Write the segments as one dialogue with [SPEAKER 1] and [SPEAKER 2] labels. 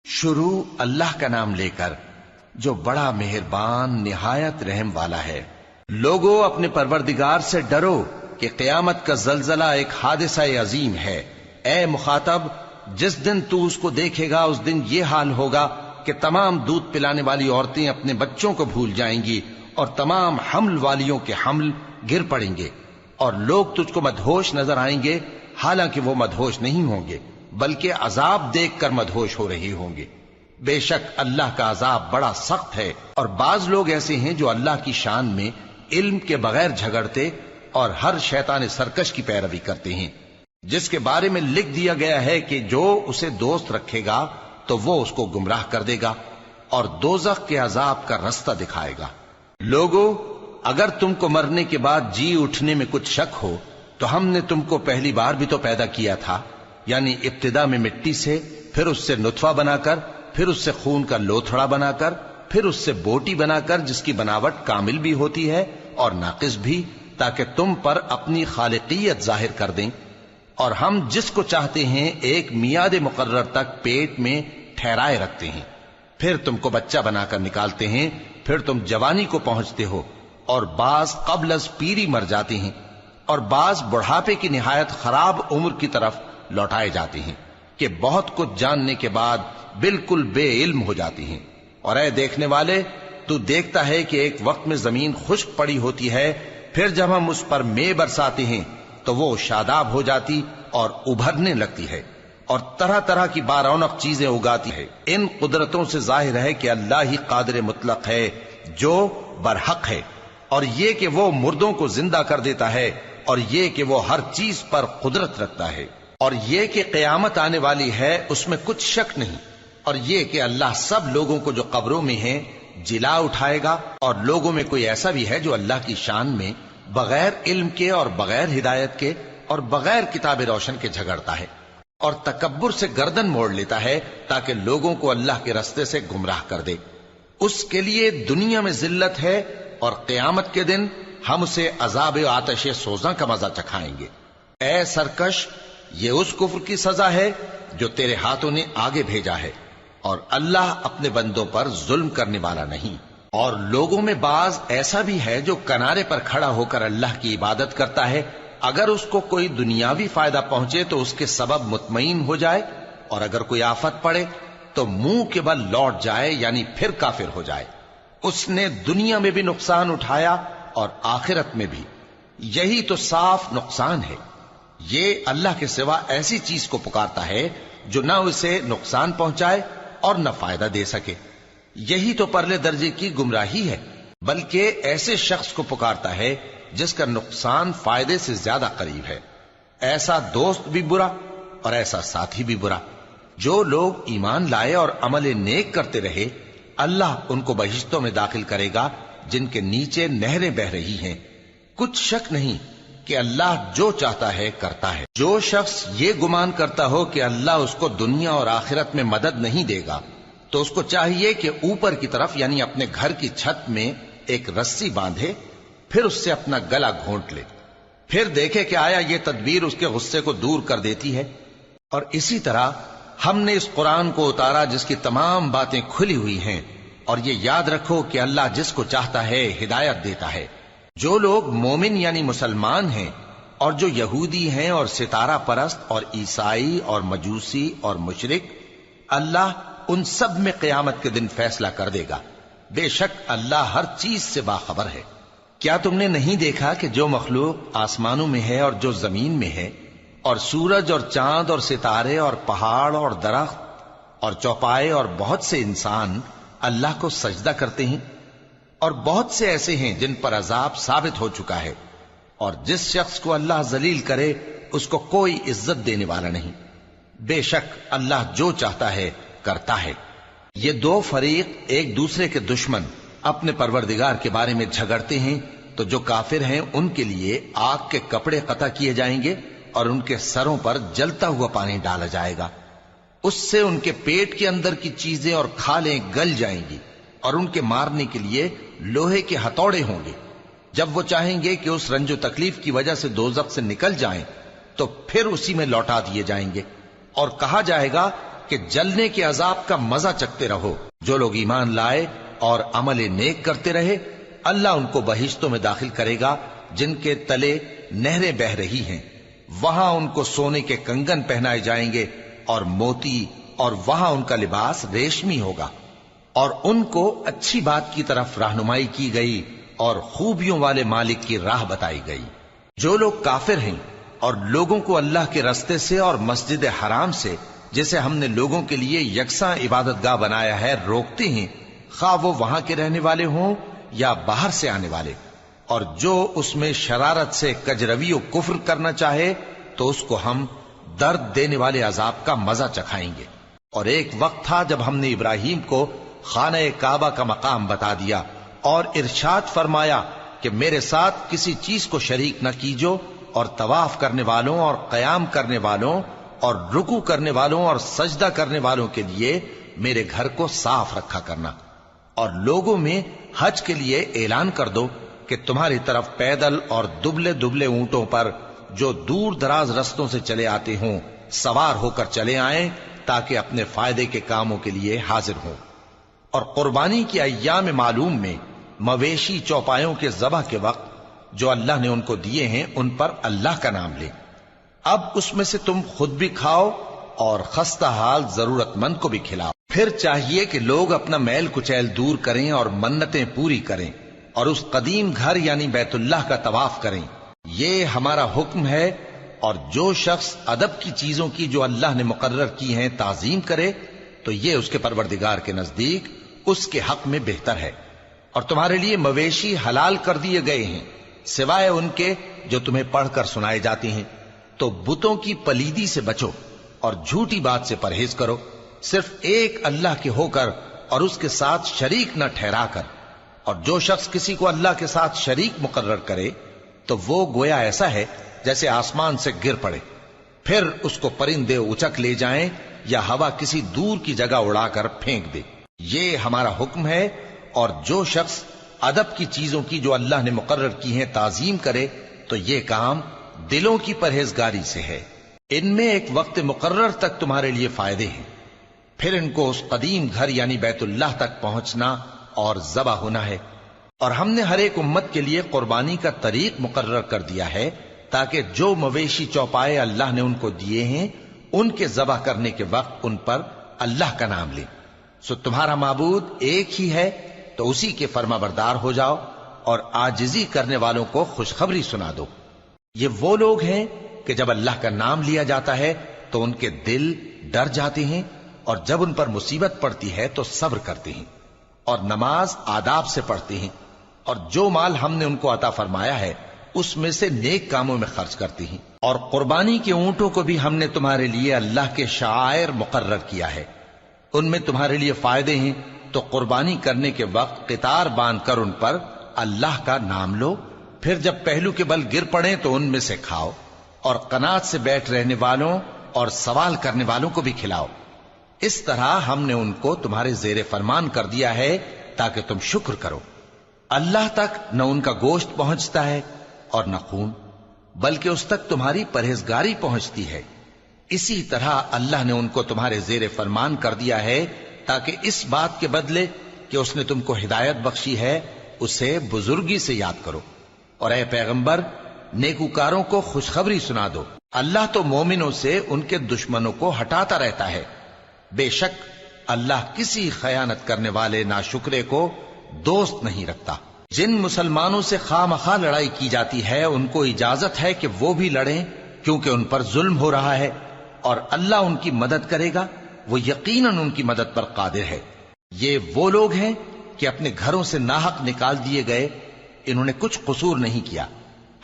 [SPEAKER 1] شروع اللہ کا نام لے کر جو بڑا مہربان نہایت رحم والا ہے۔ لوگو اپنے پروردگار سے ڈرو کہ قیامت کا زلزلہ ایک حادثہ عظیم ہے۔ اے مخاطب، جس دن تو اس کو دیکھے گا اس دن یہ حال ہوگا کہ تمام دودھ پلانے والی عورتیں اپنے بچوں کو بھول جائیں گی اور تمام حمل والیوں کے حمل گر پڑیں گے، اور لوگ تجھ کو مدہوش نظر آئیں گے، حالانکہ وہ مدہوش نہیں ہوں گے بلکہ عذاب دیکھ کر مدہوش ہو رہے ہوں گے۔ بے شک اللہ کا عذاب بڑا سخت ہے، اور بعض لوگ ایسے ہیں جو اللہ کی شان میں علم کے بغیر جھگڑتے اور ہر شیطان سرکش کی پیروی کرتے ہیں، جس کے بارے میں لکھ دیا گیا ہے کہ جو اسے دوست رکھے گا تو وہ اس کو گمراہ کر دے گا اور دوزخ کے عذاب کا رستہ دکھائے گا۔ لوگو، اگر تم کو مرنے کے بعد جی اٹھنے میں کچھ شک ہو تو ہم نے تم کو پہلی بار بھی تو پیدا کیا تھا، یعنی ابتدا میں مٹی سے، پھر اس سے نطفہ بنا کر، پھر اس سے خون کا لوتھڑا بنا کر، پھر اس سے بوٹی بنا کر جس کی بناوٹ کامل بھی ہوتی ہے اور ناقص بھی، تاکہ تم پر اپنی خالقیت ظاہر کر دیں۔ اور ہم جس کو چاہتے ہیں ایک میعاد مقرر تک پیٹ میں ٹھہرائے رکھتے ہیں، پھر تم کو بچہ بنا کر نکالتے ہیں، پھر تم جوانی کو پہنچتے ہو، اور بعض قبل از پیری مر جاتے ہیں، اور بعض بڑھاپے کی نہایت خراب عمر کی طرف لوٹائے جاتے ہیں کہ بہت کچھ جاننے کے بعد بالکل بے علم ہو جاتی ہیں۔ اور اے دیکھنے والے، تو دیکھتا ہے کہ ایک وقت میں زمین خشک پڑی ہوتی ہے، پھر جب ہم اس پر مے برساتے ہیں تو وہ شاداب ہو جاتی اور ابھرنے لگتی ہے اور طرح طرح کی بارونق چیزیں اگاتی ہے۔ ان قدرتوں سے ظاہر ہے کہ اللہ ہی قادر مطلق ہے جو برحق ہے، اور یہ کہ وہ مردوں کو زندہ کر دیتا ہے، اور یہ کہ وہ ہر چیز پر قدرت رکھتا ہے، اور یہ کہ قیامت آنے والی ہے اس میں کچھ شک نہیں، اور یہ کہ اللہ سب لوگوں کو جو قبروں میں ہیں جلا اٹھائے گا، اور لوگوں میں کوئی ایسا بھی ہے جو اللہ کی شان میں بغیر علم کے اور بغیر ہدایت کے اور بغیر کتاب روشن کے جھگڑتا ہے اور تکبر سے گردن موڑ لیتا ہے تاکہ لوگوں کو اللہ کے رستے سے گمراہ کر دے۔ اس کے لیے دنیا میں ذلت ہے، اور قیامت کے دن ہم اسے عذاب آتش سوزاں کا مزہ چکھائیں گے۔ اے سرکش، یہ اس کفر کی سزا ہے جو تیرے ہاتھوں نے آگے بھیجا ہے، اور اللہ اپنے بندوں پر ظلم کرنے والا نہیں۔ اور لوگوں میں بعض ایسا بھی ہے جو کنارے پر کھڑا ہو کر اللہ کی عبادت کرتا ہے، اگر اس کو کوئی دنیاوی فائدہ پہنچے تو اس کے سبب مطمئن ہو جائے، اور اگر کوئی آفت پڑے تو منہ کے بل لوٹ جائے، یعنی پھر کافر ہو جائے۔ اس نے دنیا میں بھی نقصان اٹھایا اور آخرت میں بھی، یہی تو صاف نقصان ہے۔ یہ اللہ کے سوا ایسی چیز کو پکارتا ہے جو نہ اسے نقصان پہنچائے اور نہ فائدہ دے سکے، یہی تو پرلے درجے کی گمراہی ہے۔ بلکہ ایسے شخص کو پکارتا ہے جس کا نقصان فائدے سے زیادہ قریب ہے۔ ایسا دوست بھی برا اور ایسا ساتھی بھی برا۔ جو لوگ ایمان لائے اور عمل نیک کرتے رہے، اللہ ان کو بہشتوں میں داخل کرے گا جن کے نیچے نہریں بہ رہی ہیں۔ کچھ شک نہیں کہ اللہ جو چاہتا ہے کرتا ہے۔ جو شخص یہ گمان کرتا ہو کہ اللہ اس کو دنیا اور آخرت میں مدد نہیں دے گا تو اس کو چاہیے کہ اوپر کی طرف یعنی اپنے گھر کی چھت میں ایک رسی باندھے، پھر اس سے اپنا گلا گھونٹ لے، پھر دیکھے کہ آیا یہ تدبیر اس کے غصے کو دور کر دیتی ہے۔ اور اسی طرح ہم نے اس قرآن کو اتارا جس کی تمام باتیں کھلی ہوئی ہیں، اور یہ یاد رکھو کہ اللہ جس کو چاہتا ہے ہدایت دیتا ہے۔ جو لوگ مومن یعنی مسلمان ہیں اور جو یہودی ہیں اور ستارہ پرست اور عیسائی اور مجوسی اور مشرک، اللہ ان سب میں قیامت کے دن فیصلہ کر دے گا۔ بے شک اللہ ہر چیز سے باخبر ہے۔ کیا تم نے نہیں دیکھا کہ جو مخلوق آسمانوں میں ہے اور جو زمین میں ہے، اور سورج اور چاند اور ستارے اور پہاڑ اور درخت اور چوپائے اور بہت سے انسان اللہ کو سجدہ کرتے ہیں، اور بہت سے ایسے ہیں جن پر عذاب ثابت ہو چکا ہے، اور جس شخص کو اللہ ذلیل کرے اس کو کوئی عزت دینے والا نہیں۔ بے شک اللہ جو چاہتا ہے کرتا ہے۔ یہ دو فریق ایک دوسرے کے دشمن اپنے پروردگار کے بارے میں جھگڑتے ہیں، تو جو کافر ہیں ان کے لیے آگ کے کپڑے قطع کیے جائیں گے اور ان کے سروں پر جلتا ہوا پانی ڈالا جائے گا، اس سے ان کے پیٹ کے اندر کی چیزیں اور کھالیں گل جائیں گی، اور ان کے مارنے کے لیے لوہے کے ہتھوڑے ہوں گے۔ جب وہ چاہیں گے کہ اس رنج و تکلیف کی وجہ سے دوزخ سے نکل جائیں تو پھر اسی میں لوٹا دیے جائیں گے، اور کہا جائے گا کہ جلنے کے عذاب کا مزہ چکھتے رہو۔ جو لوگ ایمان لائے اور عمل نیک کرتے رہے، اللہ ان کو بہشتوں میں داخل کرے گا جن کے تلے نہریں بہ رہی ہیں، وہاں ان کو سونے کے کنگن پہنائے جائیں گے اور موتی، اور وہاں ان کا لباس ریشمی ہوگا، اور ان کو اچھی بات کی طرف رہنمائی کی گئی اور خوبیوں والے مالک کی راہ بتائی گئی۔ جو لوگ کافر ہیں اور لوگوں کو اللہ کے رستے سے اور مسجد حرام سے، جسے ہم نے لوگوں کے لیے یکساں عبادت گاہ بنایا ہے، روکتے ہیں، خواہ وہ وہاں کے رہنے والے ہوں یا باہر سے آنے والے، اور جو اس میں شرارت سے کجروی و کفر کرنا چاہے تو اس کو ہم درد دینے والے عذاب کا مزہ چکھائیں گے۔ اور ایک وقت تھا جب ہم نے ابراہیم کو خانہ کعبہ کا مقام بتا دیا اور ارشاد فرمایا کہ میرے ساتھ کسی چیز کو شریک نہ کیجو، اور طواف کرنے والوں اور قیام کرنے والوں اور رکوع کرنے والوں اور سجدہ کرنے والوں کے لیے میرے گھر کو صاف رکھا کرنا، اور لوگوں میں حج کے لیے اعلان کر دو کہ تمہاری طرف پیدل اور دبلے دبلے اونٹوں پر جو دور دراز رستوں سے چلے آتے ہوں سوار ہو کر چلے آئیں، تاکہ اپنے فائدے کے کاموں کے لیے حاضر ہوں۔ اور قربانی کی ایام معلوم میں مویشی چوپایوں کے ذبح کے وقت جو اللہ نے ان کو دیے ہیں ان پر اللہ کا نام لے۔ اب اس میں سے تم خود بھی کھاؤ اور خستہ حال ضرورت مند کو بھی کھلاؤ۔ پھر چاہیے کہ لوگ اپنا میل کچیل دور کریں اور منتیں پوری کریں اور اس قدیم گھر یعنی بیت اللہ کا طواف کریں، یہ ہمارا حکم ہے۔ اور جو شخص ادب کی چیزوں کی جو اللہ نے مقرر کی ہیں تعظیم کرے تو یہ اس کے پروردگار کے نزدیک اس کے حق میں بہتر ہے۔ اور تمہارے لیے مویشی حلال کر دیے گئے ہیں سوائے ان کے جو تمہیں پڑھ کر سنائے جاتے ہیں، تو بتوں کی پلیدی سے بچو اور جھوٹی بات سے پرہیز کرو، صرف ایک اللہ کے ہو کر اور اس کے ساتھ شریک نہ ٹھہرا کر۔ اور جو شخص کسی کو اللہ کے ساتھ شریک مقرر کرے تو وہ گویا ایسا ہے جیسے آسمان سے گر پڑے، پھر اس کو پرندے اچک لے جائیں یا ہوا کسی دور کی جگہ اڑا کر پھینک دے۔ یہ ہمارا حکم ہے۔ اور جو شخص ادب کی چیزوں کی جو اللہ نے مقرر کی ہیں تعظیم کرے تو یہ کام دلوں کی پرہیزگاری سے ہے۔ ان میں ایک وقت مقرر تک تمہارے لیے فائدے ہیں، پھر ان کو اس قدیم گھر یعنی بیت اللہ تک پہنچنا اور ذبح ہونا ہے۔ اور ہم نے ہر ایک امت کے لیے قربانی کا طریق مقرر کر دیا ہے تاکہ جو مویشی چوپائے اللہ نے ان کو دیے ہیں ان کے ذبح کرنے کے وقت ان پر اللہ کا نام لیں۔ سو تمہارا معبود ایک ہی ہے، تو اسی کے فرما بردار ہو جاؤ اور عاجزی کرنے والوں کو خوشخبری سنا دو۔ یہ وہ لوگ ہیں کہ جب اللہ کا نام لیا جاتا ہے تو ان کے دل ڈر جاتے ہیں، اور جب ان پر مصیبت پڑتی ہے تو صبر کرتے ہیں اور نماز آداب سے پڑھتے ہیں، اور جو مال ہم نے ان کو عطا فرمایا ہے اس میں سے نیک کاموں میں خرچ کرتے ہیں۔ اور قربانی کے اونٹوں کو بھی ہم نے تمہارے لیے اللہ کے شعائر مقرر کیا ہے، ان میں تمہارے لیے فائدے ہیں، تو قربانی کرنے کے وقت قطار باندھ کر ان پر اللہ کا نام لو، پھر جب پہلو کے بل گر پڑیں تو ان میں سے کھاؤ، اور قناعت سے بیٹھ رہنے والوں اور سوال کرنے والوں کو بھی کھلاؤ۔ اس طرح ہم نے ان کو تمہارے زیر فرمان کر دیا ہے تاکہ تم شکر کرو۔ اللہ تک نہ ان کا گوشت پہنچتا ہے اور نہ خون، بلکہ اس تک تمہاری پرہیزگاری پہنچتی ہے۔ اسی طرح اللہ نے ان کو تمہارے زیر فرمان کر دیا ہے تاکہ اس بات کے بدلے کہ اس نے تم کو ہدایت بخشی ہے اسے بزرگی سے یاد کرو۔ اور اے پیغمبر، نیکوکاروں کو خوشخبری سنا دو، اللہ تو مومنوں سے ان کے دشمنوں کو ہٹاتا رہتا ہے۔ بے شک اللہ کسی خیانت کرنے والے ناشکرے کو دوست نہیں رکھتا۔ جن مسلمانوں سے خواہ مخواہ لڑائی کی جاتی ہے ان کو اجازت ہے کہ وہ بھی لڑیں، کیونکہ ان پر ظلم ہو رہا ہے، اور اللہ ان کی مدد کرے گا، وہ یقیناً ان کی مدد پر قادر ہے۔ یہ وہ لوگ ہیں کہ اپنے گھروں سے ناحق نکال دیے گئے، انہوں نے کچھ قصور نہیں کیا،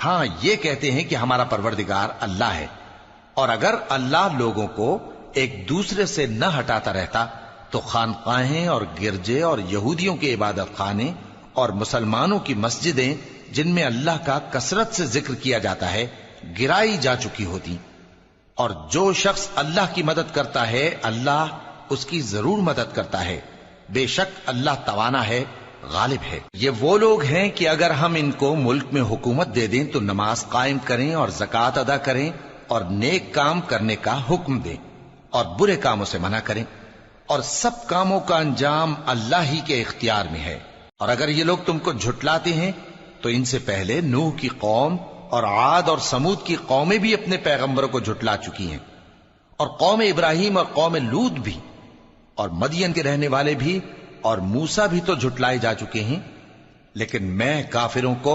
[SPEAKER 1] ہاں یہ کہتے ہیں کہ ہمارا پروردگار اللہ ہے۔ اور اگر اللہ لوگوں کو ایک دوسرے سے نہ ہٹاتا رہتا تو خانقاہیں اور گرجے اور یہودیوں کے عبادت خانے اور مسلمانوں کی مسجدیں جن میں اللہ کا کثرت سے ذکر کیا جاتا ہے گرائی جا چکی ہوتی۔ اور جو شخص اللہ کی مدد کرتا ہے اللہ اس کی ضرور مدد کرتا ہے، بے شک اللہ توانا ہے، غالب ہے۔ یہ وہ لوگ ہیں کہ اگر ہم ان کو ملک میں حکومت دے دیں تو نماز قائم کریں اور زکوٰۃ ادا کریں اور نیک کام کرنے کا حکم دیں، اور برے کاموں سے منع کریں، اور سب کاموں کا انجام اللہ ہی کے اختیار میں ہے۔ اور اگر یہ لوگ تم کو جھٹلاتے ہیں تو ان سے پہلے نوح کی قوم اور عاد اور سمود کی قومیں بھی اپنے پیغمبروں کو جھٹلا چکی ہیں، اور قوم ابراہیم اور قوم لوط بھی، اور مدین کے رہنے والے بھی، اور موسیٰ بھی تو جھٹلائے جا چکے ہیں۔ لیکن میں کافروں کو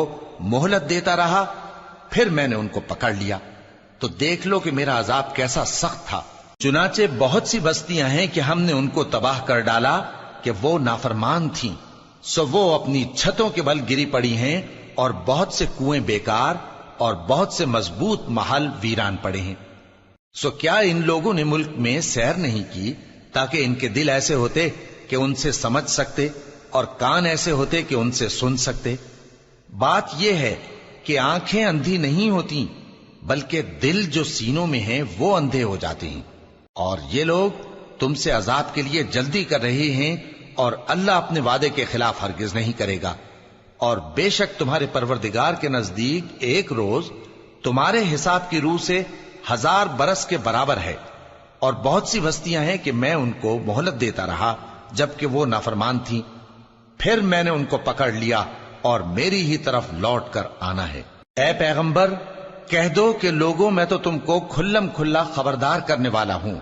[SPEAKER 1] مہلت دیتا رہا، پھر میں نے ان کو پکڑ لیا، تو دیکھ لو کہ میرا عذاب کیسا سخت تھا۔ چنانچہ بہت سی بستیاں ہیں کہ ہم نے ان کو تباہ کر ڈالا کہ وہ نافرمان تھیں، سو وہ اپنی چھتوں کے بل گری پڑی ہیں، اور بہت سے کنویں بیکار اور بہت سے مضبوط محل ویران پڑے ہیں۔ سو کیا ان لوگوں نے ملک میں سیر نہیں کی تاکہ ان کے دل ایسے ہوتے کہ ان سے سمجھ سکتے، اور کان ایسے ہوتے کہ ان سے سن سکتے؟ بات یہ ہے کہ آنکھیں اندھی نہیں ہوتی، بلکہ دل جو سینوں میں ہیں وہ اندھے ہو جاتے ہیں۔ اور یہ لوگ تم سے عذاب کے لیے جلدی کر رہے ہیں، اور اللہ اپنے وعدے کے خلاف ہرگز نہیں کرے گا۔ اور بے شک تمہارے پروردگار کے نزدیک ایک روز تمہارے حساب کی روح سے 1000 برس کے برابر ہے۔ اور بہت سی بستیاں ہیں کہ میں ان کو مہلت دیتا رہا جبکہ وہ نافرمان تھیں، پھر میں نے ان کو پکڑ لیا، اور میری ہی طرف لوٹ کر آنا ہے۔ اے پیغمبر کہہ دو کہ لوگوں میں تو تم کو کھلم کھلا خبردار کرنے والا ہوں،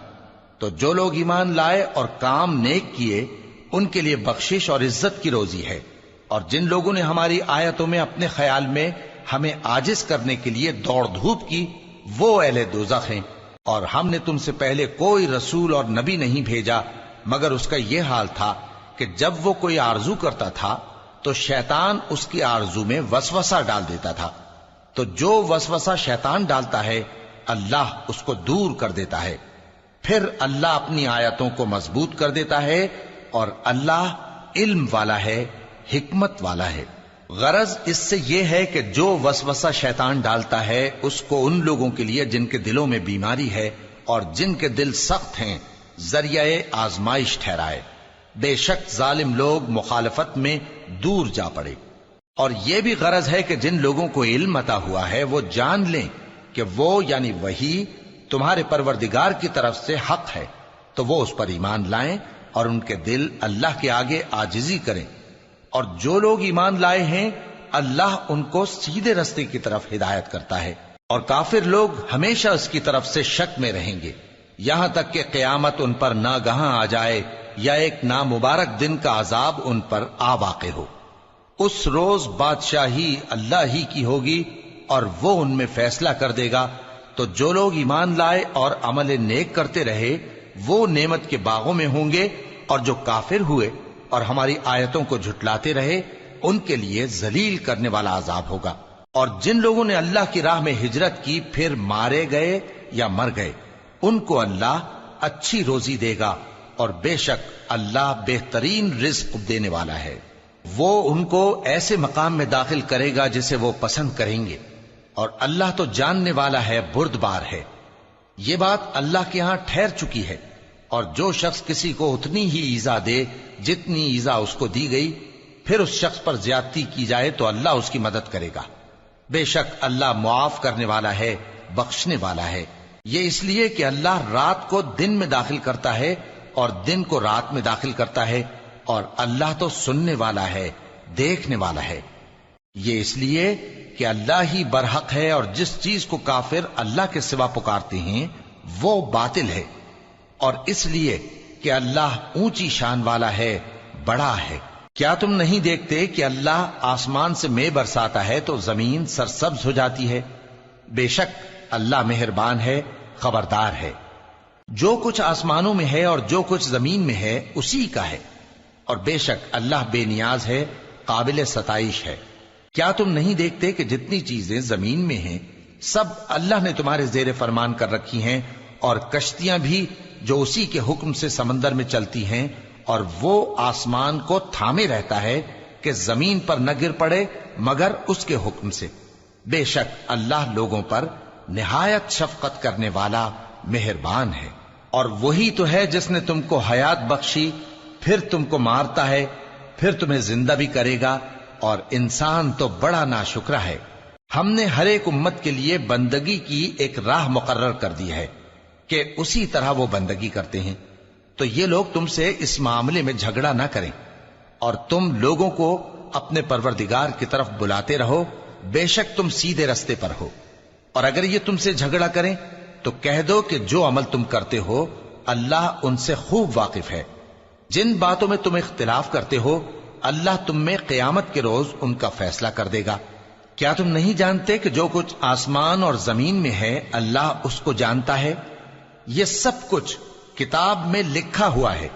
[SPEAKER 1] تو جو لوگ ایمان لائے اور کام نیک کیے ان کے لیے بخشش اور عزت کی روزی ہے، اور جن لوگوں نے ہماری آیتوں میں اپنے خیال میں ہمیں عاجز کرنے کے لیے دوڑ دھوپ کی وہ اہل دوزخ ہیں۔ اور ہم نے تم سے پہلے کوئی رسول اور نبی نہیں بھیجا مگر اس کا یہ حال تھا کہ جب وہ کوئی آرزو کرتا تھا تو شیطان اس کی آرزو میں وسوسہ ڈال دیتا تھا، تو جو وسوسہ شیطان ڈالتا ہے اللہ اس کو دور کر دیتا ہے، پھر اللہ اپنی آیتوں کو مضبوط کر دیتا ہے، اور اللہ علم والا ہے، حکمت والا ہے۔ غرض اس سے یہ ہے کہ جو وسوسہ شیطان ڈالتا ہے اس کو ان لوگوں کے لیے جن کے دلوں میں بیماری ہے اور جن کے دل سخت ہیں ذریعہ آزمائش ٹھہرائے۔ بے شک ظالم لوگ مخالفت میں دور جا پڑے۔ اور یہ بھی غرض ہے کہ جن لوگوں کو علم عطا ہوا ہے وہ جان لیں کہ وہ یعنی وحی تمہارے پروردگار کی طرف سے حق ہے، تو وہ اس پر ایمان لائیں اور ان کے دل اللہ کے آگے عاجزی کریں۔ اور جو لوگ ایمان لائے ہیں اللہ ان کو سیدھے رستے کی طرف ہدایت کرتا ہے، اور کافر لوگ ہمیشہ اس کی طرف سے شک میں رہیں گے یہاں تک کہ قیامت ان پر ناگہاں آ جائے یا ایک نامبارک دن کا عذاب ان پر آ واقع ہو۔ اس روز بادشاہی اللہ ہی کی ہوگی اور وہ ان میں فیصلہ کر دے گا، تو جو لوگ ایمان لائے اور عمل نیک کرتے رہے وہ نعمت کے باغوں میں ہوں گے، اور جو کافر ہوئے اور ہماری آیتوں کو جھٹلاتے رہے ان کے لیے ذلیل کرنے والا عذاب ہوگا۔ اور جن لوگوں نے اللہ کی راہ میں ہجرت کی پھر مارے گئے یا مر گئے ان کو اللہ اچھی روزی دے گا، اور بے شک اللہ بہترین رزق دینے والا ہے۔ وہ ان کو ایسے مقام میں داخل کرے گا جسے وہ پسند کریں گے، اور اللہ تو جاننے والا ہے، بردبار ہے۔ یہ بات اللہ کے ہاں ٹھہر چکی ہے، اور جو شخص کسی کو اتنی ہی ایذا دے جتنی ایذا اس کو دی گئی، پھر اس شخص پر زیادتی کی جائے تو اللہ اس کی مدد کرے گا۔ بے شک اللہ معاف کرنے والا ہے، بخشنے والا ہے۔ یہ اس لیے کہ اللہ رات کو دن میں داخل کرتا ہے اور دن کو رات میں داخل کرتا ہے، اور اللہ تو سننے والا ہے، دیکھنے والا ہے۔ یہ اس لیے کہ اللہ ہی برحق ہے، اور جس چیز کو کافر اللہ کے سوا پکارتے ہیں وہ باطل ہے، اور اس لیے کہ اللہ اونچی شان والا ہے، بڑا ہے۔ کیا تم نہیں دیکھتے کہ اللہ آسمان سے مے برساتا ہے تو زمین سرسبز ہو جاتی ہے؟ بے شک اللہ مہربان ہے، خبردار ہے۔ جو کچھ آسمانوں میں ہے اور جو کچھ زمین میں ہے اسی کا ہے، اور بے شک اللہ بے نیاز ہے، قابل ستائش ہے۔ کیا تم نہیں دیکھتے کہ جتنی چیزیں زمین میں ہیں سب اللہ نے تمہارے زیر فرمان کر رکھی ہیں، اور کشتیاں بھی جو اسی کے حکم سے سمندر میں چلتی ہیں، اور وہ آسمان کو تھامے رہتا ہے کہ زمین پر نہ گر پڑے مگر اس کے حکم سے۔ بے شک اللہ لوگوں پر نہایت شفقت کرنے والا مہربان ہے۔ اور وہی تو ہے جس نے تم کو حیات بخشی، پھر تم کو مارتا ہے، پھر تمہیں زندہ بھی کرے گا، اور انسان تو بڑا ناشکرا ہے۔ ہم نے ہر ایک امت کے لیے بندگی کی ایک راہ مقرر کر دی ہے، کہ اسی طرح وہ بندگی کرتے ہیں، تو یہ لوگ تم سے اس معاملے میں جھگڑا نہ کریں، اور تم لوگوں کو اپنے پروردگار کی طرف بلاتے رہو، بے شک تم سیدھے رستے پر ہو۔ اور اگر یہ تم سے جھگڑا کریں تو کہہ دو کہ جو عمل تم کرتے ہو اللہ ان سے خوب واقف ہے۔ جن باتوں میں تم اختلاف کرتے ہو اللہ تم میں قیامت کے روز ان کا فیصلہ کر دے گا۔ کیا تم نہیں جانتے کہ جو کچھ آسمان اور زمین میں ہے اللہ اس کو جانتا ہے؟ یہ سب کچھ کتاب میں لکھا ہوا ہے،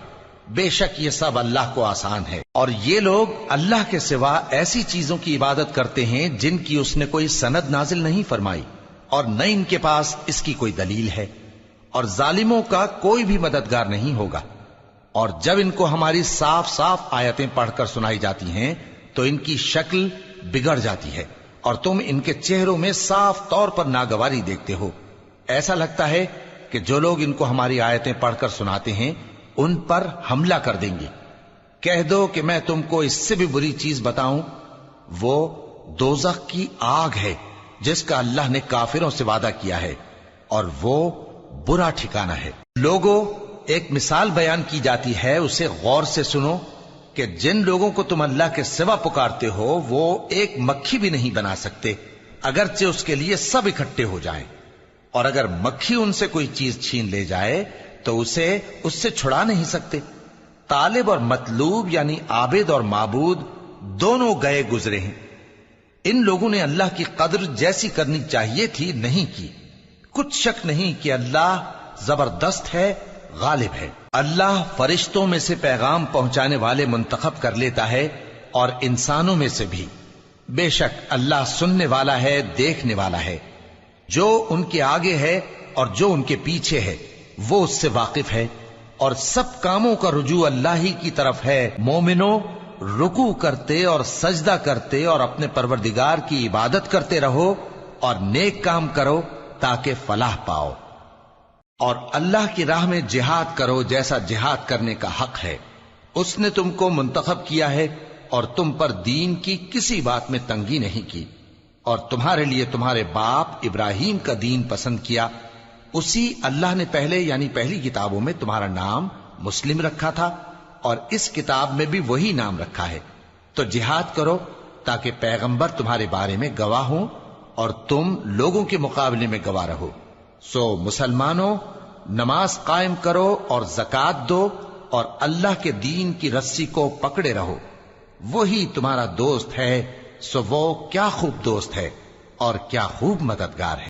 [SPEAKER 1] بے شک یہ سب اللہ کو آسان ہے۔ اور یہ لوگ اللہ کے سوا ایسی چیزوں کی عبادت کرتے ہیں جن کی اس نے کوئی سند نازل نہیں فرمائی، اور نہ ان کے پاس اس کی کوئی دلیل ہے، اور ظالموں کا کوئی بھی مددگار نہیں ہوگا۔ اور جب ان کو ہماری صاف صاف آیتیں پڑھ کر سنائی جاتی ہیں تو ان کی شکل بگڑ جاتی ہے، اور تم ان کے چہروں میں صاف طور پر ناگواری دیکھتے ہو۔ ایسا لگتا ہے کہ جو لوگ ان کو ہماری آیتیں پڑھ کر سناتے ہیں ان پر حملہ کر دیں گے۔ کہہ دو کہ میں تم کو اس سے بھی بری چیز بتاؤں، وہ دوزخ کی آگ ہے جس کا اللہ نے کافروں سے وعدہ کیا ہے، اور وہ برا ٹھکانہ ہے۔ لوگوں، ایک مثال بیان کی جاتی ہے، اسے غور سے سنو کہ جن لوگوں کو تم اللہ کے سوا پکارتے ہو وہ ایک مکھی بھی نہیں بنا سکتے اگرچہ اس کے لیے سب اکٹھے ہو جائیں، اور اگر مکھی ان سے کوئی چیز چھین لے جائے تو اسے اس سے چھڑا نہیں سکتے۔ طالب اور مطلوب یعنی عابد اور معبود دونوں گئے گزرے ہیں۔ ان لوگوں نے اللہ کی قدر جیسی کرنی چاہیے تھی نہیں کی۔ کچھ شک نہیں کہ اللہ زبردست ہے، غالب ہے۔ اللہ فرشتوں میں سے پیغام پہنچانے والے منتخب کر لیتا ہے اور انسانوں میں سے بھی۔ بے شک اللہ سننے والا ہے، دیکھنے والا ہے۔ جو ان کے آگے ہے اور جو ان کے پیچھے ہے وہ اس سے واقف ہے، اور سب کاموں کا رجوع اللہ ہی کی طرف ہے۔ مومنوں، رکوع کرتے اور سجدہ کرتے اور اپنے پروردگار کی عبادت کرتے رہو اور نیک کام کرو تاکہ فلاح پاؤ، اور اللہ کی راہ میں جہاد کرو جیسا جہاد کرنے کا حق ہے۔ اس نے تم کو منتخب کیا ہے اور تم پر دین کی کسی بات میں تنگی نہیں کی، اور تمہارے لیے تمہارے باپ ابراہیم کا دین پسند کیا۔ اسی اللہ نے پہلے یعنی پہلی کتابوں میں تمہارا نام مسلم رکھا تھا، اور اس کتاب میں بھی وہی نام رکھا ہے۔ تو جہاد کرو تاکہ پیغمبر تمہارے بارے میں گواہ ہوں اور تم لوگوں کے مقابلے میں گواہ رہو۔ سو مسلمانوں، نماز قائم کرو اور زکوٰۃ دو اور اللہ کے دین کی رسی کو پکڑے رہو، وہی تمہارا دوست ہے۔ سو وہ کیا خوب دوست ہے اور کیا خوب مددگار ہے۔